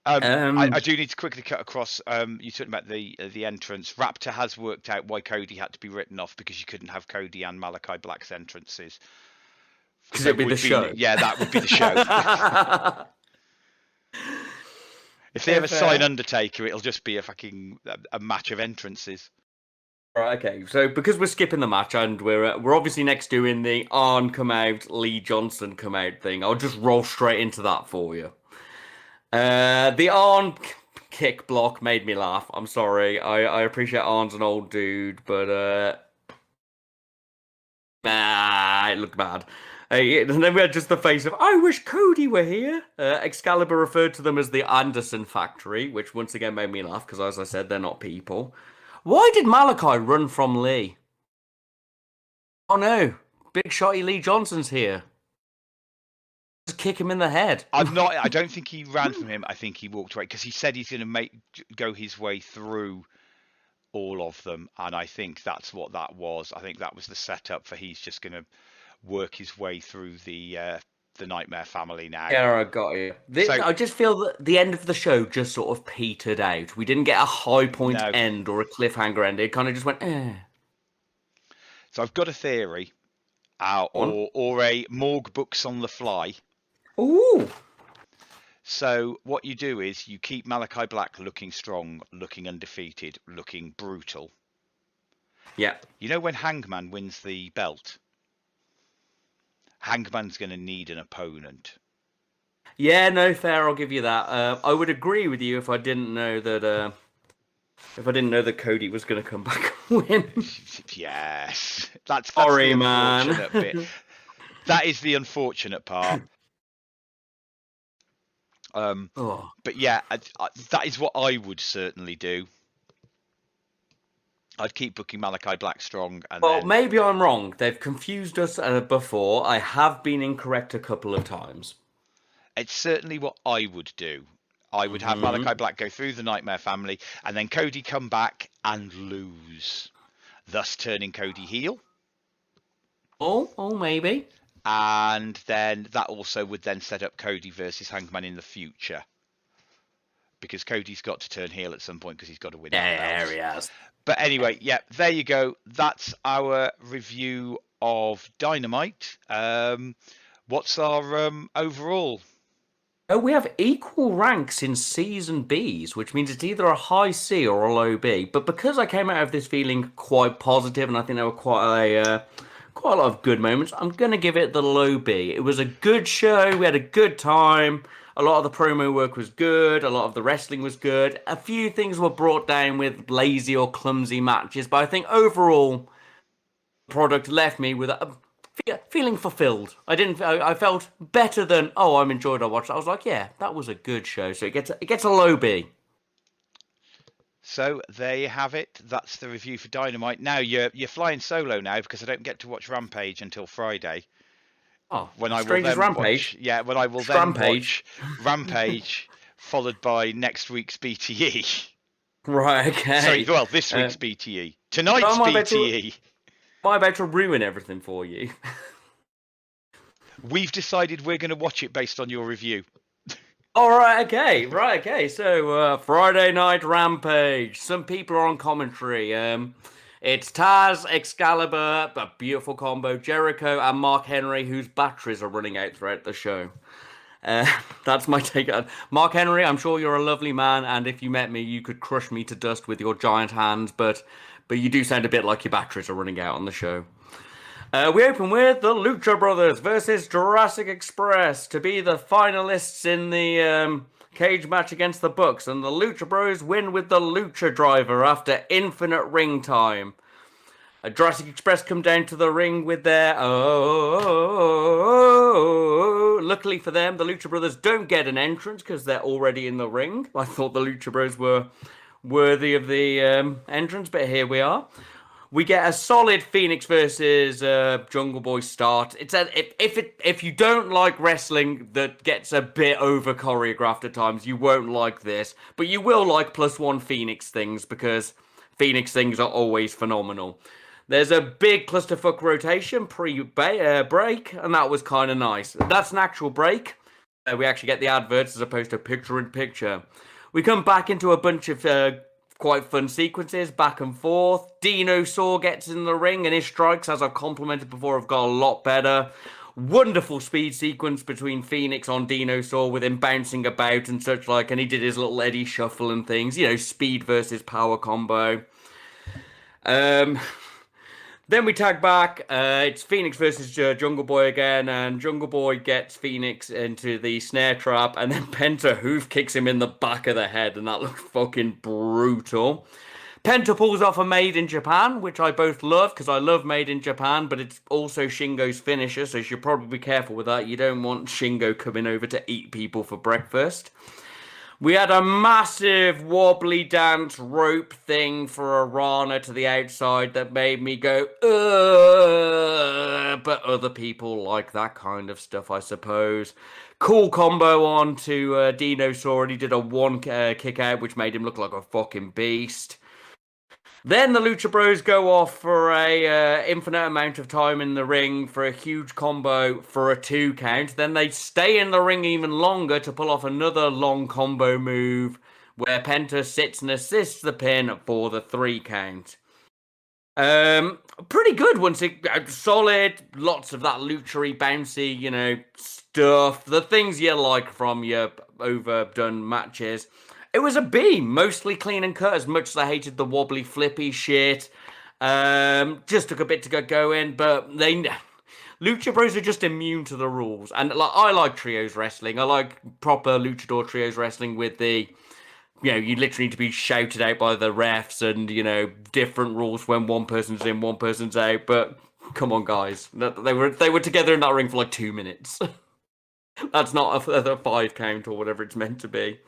I do need to quickly cut across. You talking about the entrance. Raptor has worked out why Cody had to be written off because you couldn't have Cody and Malachi Black's entrances. Because it'd be the show. Yeah, that would be the show. If they ever sign Undertaker, it'll just be a match of entrances. Right, okay. So because we're skipping the match and we're obviously next doing the Arn come out, Lee Johnson come out thing, I'll just roll straight into that for you. The Arn kick block made me laugh. I'm sorry. I appreciate Arn's an old dude, but it looked bad. And then we had just the face of, I wish Cody were here. Excalibur referred to them as the Anderson Factory, which once again made me laugh because, as I said, they're not people. Why did Malachi run from Lee? Oh no, big shotty Lee Johnson's here. Just kick him in the head. I don't think he ran from him. I think he walked away because he said he's going to go his way through all of them, and I think that's what that was. I think that was the setup for he's just going to work his way through the Nightmare Family now. Yeah, I got you. I just feel that the end of the show just sort of petered out. We didn't get a high point end or a cliffhanger end. It kind of just went, eh. So I've got a theory, or a Morg books on the fly. Ooh. So what you do is you keep Malachi Black looking strong, looking undefeated, looking brutal. Yeah. You know when Hangman wins the belt? Hangman's going to need an opponent. Yeah, no, fair. I'll give you that. I would agree with you if I didn't know that. Cody was going to come back and win. Yes, that's sorry, the man. Unfortunate bit. That is the unfortunate part. But yeah, that is what I would certainly do. I'd keep booking Malachi Black strong. And Well, then... maybe I'm wrong. They've confused us before. I have been incorrect a couple of times. It's certainly what I would do. I would have Malachi Black go through the Nightmare Family, and then Cody come back and lose, thus turning Cody heel. Oh, maybe. And then that also would then set up Cody versus Hangman in the future, because Cody's got to turn heel at some point because he's got to win. There he has. But anyway, yeah, there you go. That's our review of Dynamite. What's our overall? Oh, we have equal ranks in Season Bs, which means it's either a high C or a low B. But because I came out of this feeling quite positive, and I think there were quite a lot of good moments, I'm going to give it the low B. It was a good show. We had a good time. A lot of the promo work was good. A lot of the wrestling was good. A few things were brought down with lazy or clumsy matches. But I think overall, the product left me with a feeling fulfilled. I felt better than, I'm enjoyed. I watched it. I was like, yeah, that was a good show. So it gets a low B. So there you have it. That's the review for Dynamite. Now you're flying solo now, because I don't get to watch Rampage until Friday. Oh, when I will Stranger's then Rampage. when I will then watch Rampage, followed by next week's BTE. Right. Okay. Sorry. Well, this week's BTE. Tonight's BTE. Am I about to ruin everything for you? We've decided we're going to watch it based on your review. All right, okay. So, Friday Night Rampage. Some people are on commentary. It's Taz, Excalibur, a beautiful combo, Jericho, and Mark Henry, whose batteries are running out throughout the show. That's my take on Mark Henry. I'm sure you're a lovely man, and if you met me, you could crush me to dust with your giant hands, but you do sound a bit like your batteries are running out on the show. We open with the Lucha Brothers versus Jurassic Express to be the finalists in the cage match against the Bucks, and the Lucha Bros win with the Lucha Driver after infinite ring time. Jurassic Express come down to the ring with their Luckily for them, the Lucha Brothers don't get an entrance because they're already in the ring. I thought the Lucha Bros were worthy of the entrance, but here we are. We get a solid Phoenix versus Jungle Boy start. If you don't like wrestling that gets a bit over choreographed at times, you won't like this. But you will like +1 Phoenix things, because Phoenix things are always phenomenal. There's a big clusterfuck rotation pre-break, and that was kind of nice. That's an actual break. We actually get the adverts as opposed to picture-in-picture. We come back into a bunch of quite fun sequences, back and forth. Dinosaur gets in the ring, and his strikes, as I've complimented before, have got a lot better. Wonderful speed sequence between Phoenix on Dinosaur with him bouncing about and such like, and he did his little Eddie shuffle and things, speed versus power combo. Then we tag back. It's Phoenix versus Jungle Boy again, and Jungle Boy gets Phoenix into the snare trap, and then Penta hoof kicks him in the back of the head, and that looks fucking brutal. Penta pulls off a Made in Japan, which I both love, because I love Made in Japan, but it's also Shingo's finisher, so you should probably be careful with that. You don't want Shingo coming over to eat people for breakfast. We had a massive wobbly dance rope thing for a Rana to the outside that made me go, ugh, but other people like that kind of stuff, I suppose. Cool combo on to Dinosaur, and he did a one kick out, which made him look like a fucking beast. Then the Lucha Bros go off for a infinite amount of time in the ring for a huge combo for a 2 count. Then they stay in the ring even longer to pull off another long combo move where Penta sits and assists the pin for the 3 count. Pretty good once it solid, lots of that luchery bouncy, stuff. The things you like from your overdone matches. It was a B, mostly clean and cut, as much as I hated the wobbly, flippy shit. Just took a bit to get going, but Lucha Bros are just immune to the rules. And I like trios wrestling. I like proper luchador trios wrestling with the, you literally need to be shouted out by the refs and, different rules when one person's in, one person's out. But come on, guys. They were together in that ring for like 2 minutes. That's not a 5 count or whatever it's meant to be.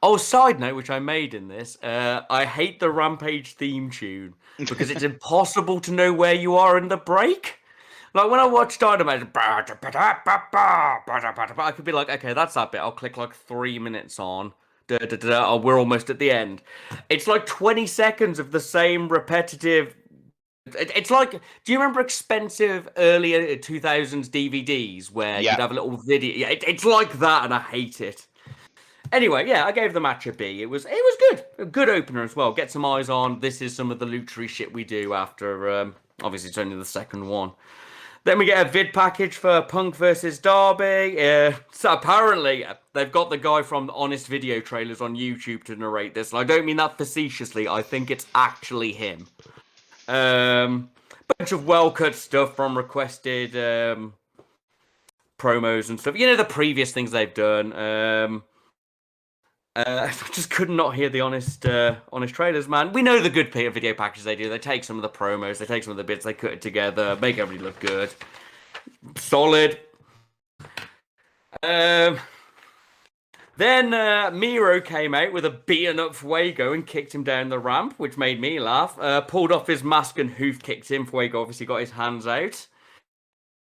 Oh, side note, which I made in this, I hate the Rampage theme tune because it's impossible to know where you are in the break. Like when I watch Dynamite, I could be like, okay, that's that bit. I'll click like 3 minutes on. Oh, we're almost at the end. It's like 20 seconds of the same repetitive. It's like, do you remember expensive earlier 2000s DVDs where you'd have a little video? Yeah, it's like that, and I hate it. Anyway, yeah, I gave the match a B. It was good. A good opener as well. Get some eyes on. This is some of the luchery shit we do after, obviously it's only the second one. Then we get a vid package for Punk versus Darby. So apparently, they've got the guy from Honest Video Trailers on YouTube to narrate this. And I don't mean that facetiously. I think it's actually him. Bunch of well-cut stuff from requested promos and stuff. You know, the previous things they've done. I just could not hear the honest trailers, man. We know the good video packages they do. They take some of the promos, they take some of the bits, they cut it together, make everybody look good. Solid. Then Miro came out with a beaten up Fuego and kicked him down the ramp, which made me laugh. Pulled off his mask and hoof kicked him. Fuego obviously got his hands out.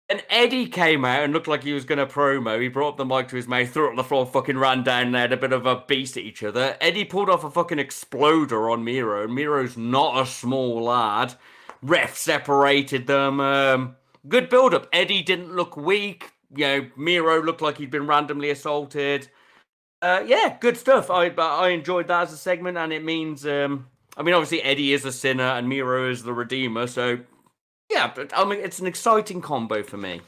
And Eddie came out and looked like he was going to promo. He brought up the mic to his mouth, threw it on the floor, fucking ran down there, had a bit of a beast at each other. Eddie pulled off a fucking exploder on Miro. Miro's not a small lad. Ref separated them. Good build-up. Eddie didn't look weak. You know, Miro looked like he'd been randomly assaulted. Yeah, good stuff. I enjoyed that as a segment, and it means, I mean, obviously Eddie is a sinner and Miro is the redeemer, so yeah, but I mean, it's an exciting combo for me.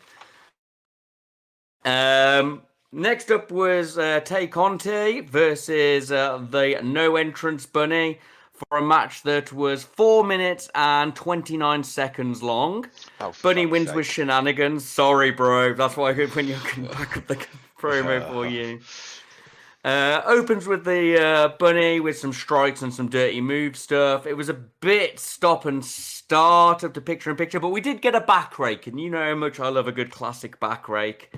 Next up was Tay Conti versus the No Entrance Bunny for a match that was 4 minutes and 29 seconds long. Oh, Bunny wins with shenanigans. Sorry, bro. That's why when you can back up the promo for you. Opens with the Bunny with some strikes and some dirty move stuff. It was a bit stop and start of the picture-in-picture, but we did get a back rake, and you know how much I love a good classic back rake.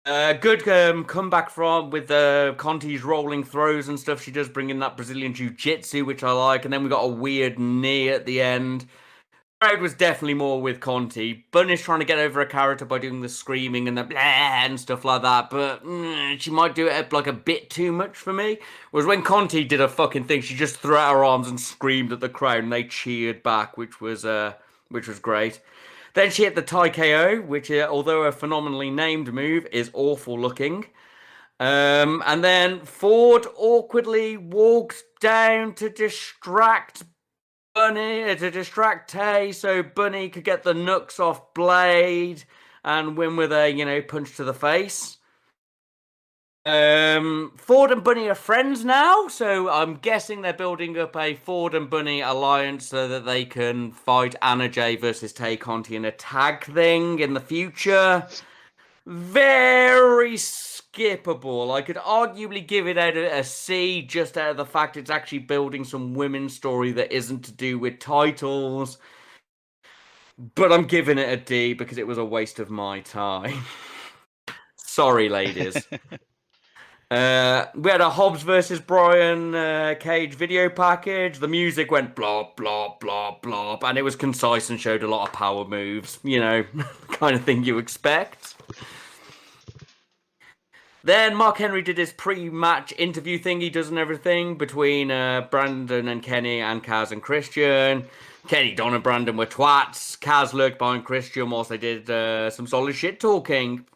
Good comeback from with Conti's rolling throws and stuff. She does bring in that Brazilian Jiu-Jitsu, which I like, and then we got a weird knee at the end. Crowd was definitely more with Conti. Bunny's trying to get over a character by doing the screaming and the blah and stuff like that, but she might do it like a bit too much for me. Whereas when Conti did a fucking thing, she just threw out her arms and screamed at the crowd, and they cheered back, which was great. Then she hit the Thai KO, which, although a phenomenally named move, is awful looking. And then Ford awkwardly walked down to distract Bunny, to distract Tay, so Bunny could get the nooks off Blade and win with a, punch to the face. Ford and Bunny are friends now, so I'm guessing they're building up a Ford and Bunny alliance so that they can fight Anna Jay versus Tay Conti in a tag thing in the future. Very skippable. I could arguably give it out a C just out of the fact it's actually building some women's story that isn't to do with titles. But I'm giving it a D because it was a waste of my time. Sorry, ladies. We had a Hobbs versus Bryan Cage video package. The music went blop, blop, blop, blop, and it was concise and showed a lot of power moves. Kind of thing you expect. Then Mark Henry did his pre-match interview thing he does and everything between Brandon and Kenny and Kaz and Christian. Kenny, Don and Brandon were twats. Kaz lurked behind Christian whilst they did some solid shit talking.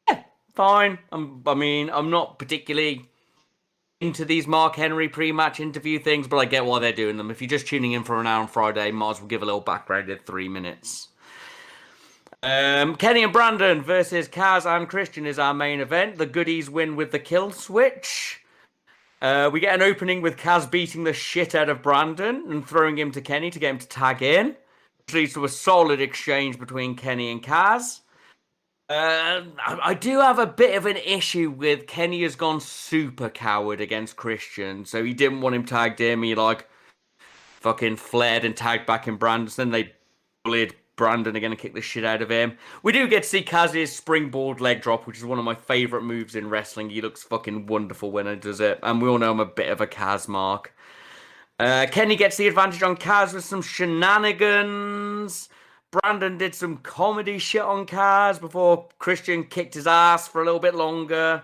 Yeah, fine. I'm not particularly into these Mark Henry pre-match interview things, but I get why they're doing them. If you're just tuning in for an hour on Friday, might as well give a little background in 3 minutes. Kenny and Brandon versus Kaz and Christian is our main event. The goodies win with the kill switch. We get an opening with Kaz beating the shit out of Brandon and throwing him to Kenny to get him to tag in, which leads to a solid exchange between Kenny and Kaz. I do have a bit of an issue with Kenny has gone super coward against Christian, so he didn't want him tagged in. He fucking flared and tagged back in Brandon. Then they bullied Brandon are going to kick the shit out of him. We do get to see Kaz's springboard leg drop, which is one of my favourite moves in wrestling. He looks fucking wonderful when he does it. And we all know I'm a bit of a Kaz mark. Kenny gets the advantage on Kaz with some shenanigans. Brandon did some comedy shit on Kaz before Christian kicked his ass for a little bit longer.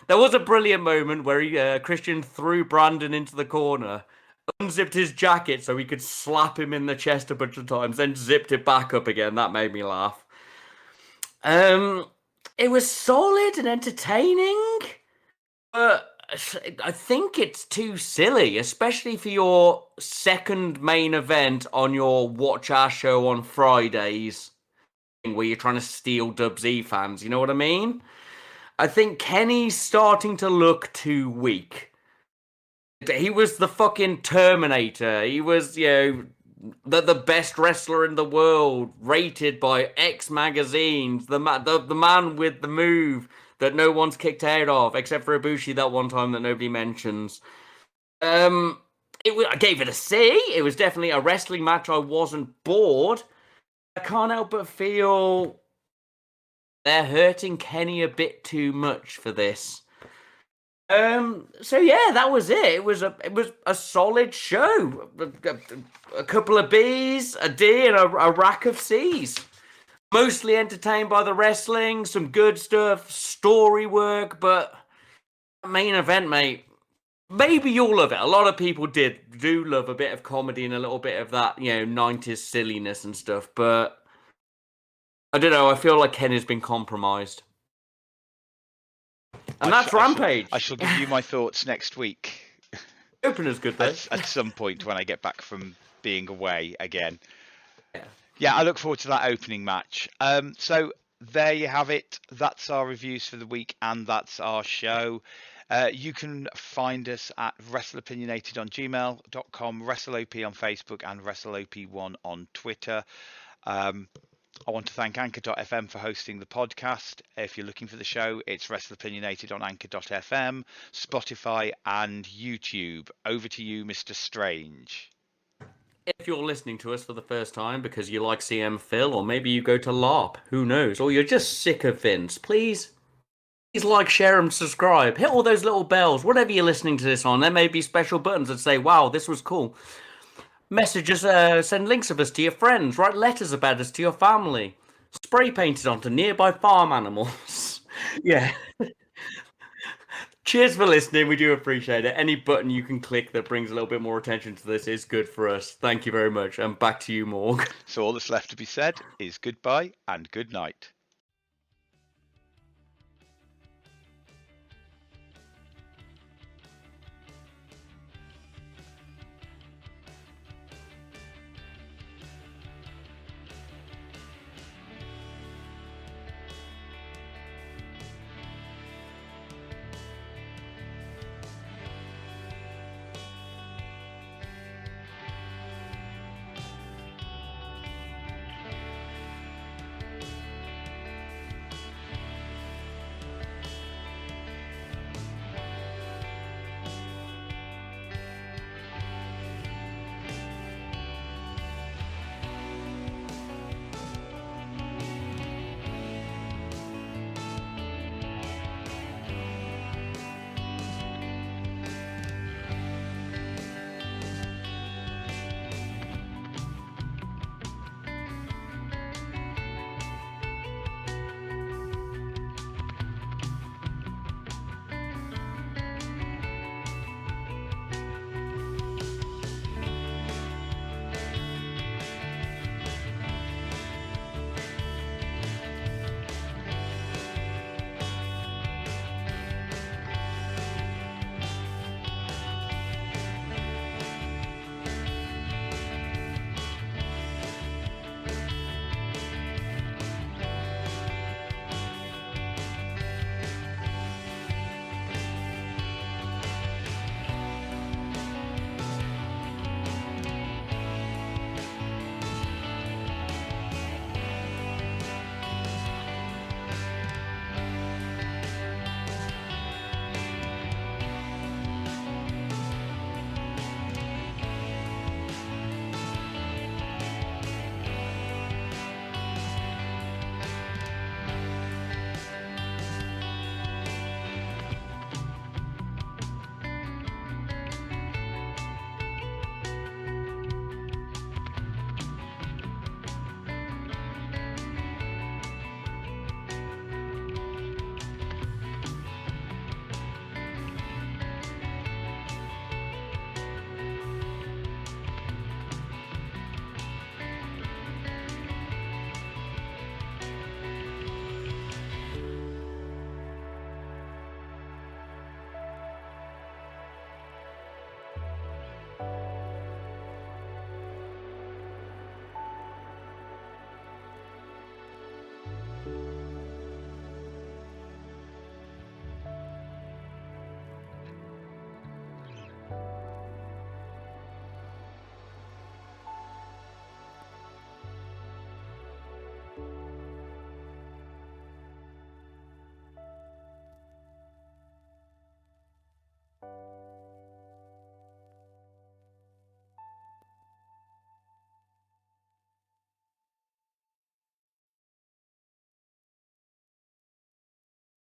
There was a brilliant moment where Christian threw Brandon into the corner, unzipped his jacket so he could slap him in the chest a bunch of times, then zipped it back up again. That made me laugh. It was solid and entertaining, but I think it's too silly, especially for your second main event on your Watch Our Show on Fridays, where you're trying to steal Dub Z fans. You know what I mean? I think Kenny's starting to look too weak. He was the fucking Terminator. He was, the best wrestler in the world, rated by X magazines. The man with the move that no one's kicked out of, except for Bushi that one time that nobody mentions. I gave it a C. It was definitely a wrestling match. I wasn't bored. I can't help but feel they're hurting Kenny a bit too much for this. So yeah, that was it. It was a solid show. A couple of B's, a D, and a rack of C's. Mostly entertained by the wrestling, some good stuff, story work, but main event, mate. Maybe you'll love it. A lot of people do love a bit of comedy and a little bit of that, 90s silliness and stuff, but I don't know, I feel like Ken has been compromised. And that's Rampage. I shall give you my thoughts next week. Opener's good, though. At some point when I get back from being away again. Yeah, I look forward to that opening match. So there you have it. That's our reviews for the week, and that's our show. You can find us at Wrestleopinionated on gmail.com, WrestleOP on Facebook, and WrestleOP1 on Twitter. I want to thank Anchor.fm for hosting the podcast. If you're looking for the show, it's Wrestleopinionated on Anchor.fm, Spotify, and YouTube. Over to you, Mr. Strange. If you're listening to us for the first time because you like CM Phil, or maybe you go to LARP, who knows, or you're just sick of Vince, please like, share, and subscribe. Hit all those little bells, whatever you're listening to this on. There may be special buttons that say, wow, this was cool. Message us, send links of us to your friends, write letters about us to your family, spray paint it onto nearby farm animals. Yeah. Cheers for listening. We do appreciate it. Any button you can click that brings a little bit more attention to this is good for us. Thank you very much. And back to you, Morg. So all that's left to be said is goodbye and good night.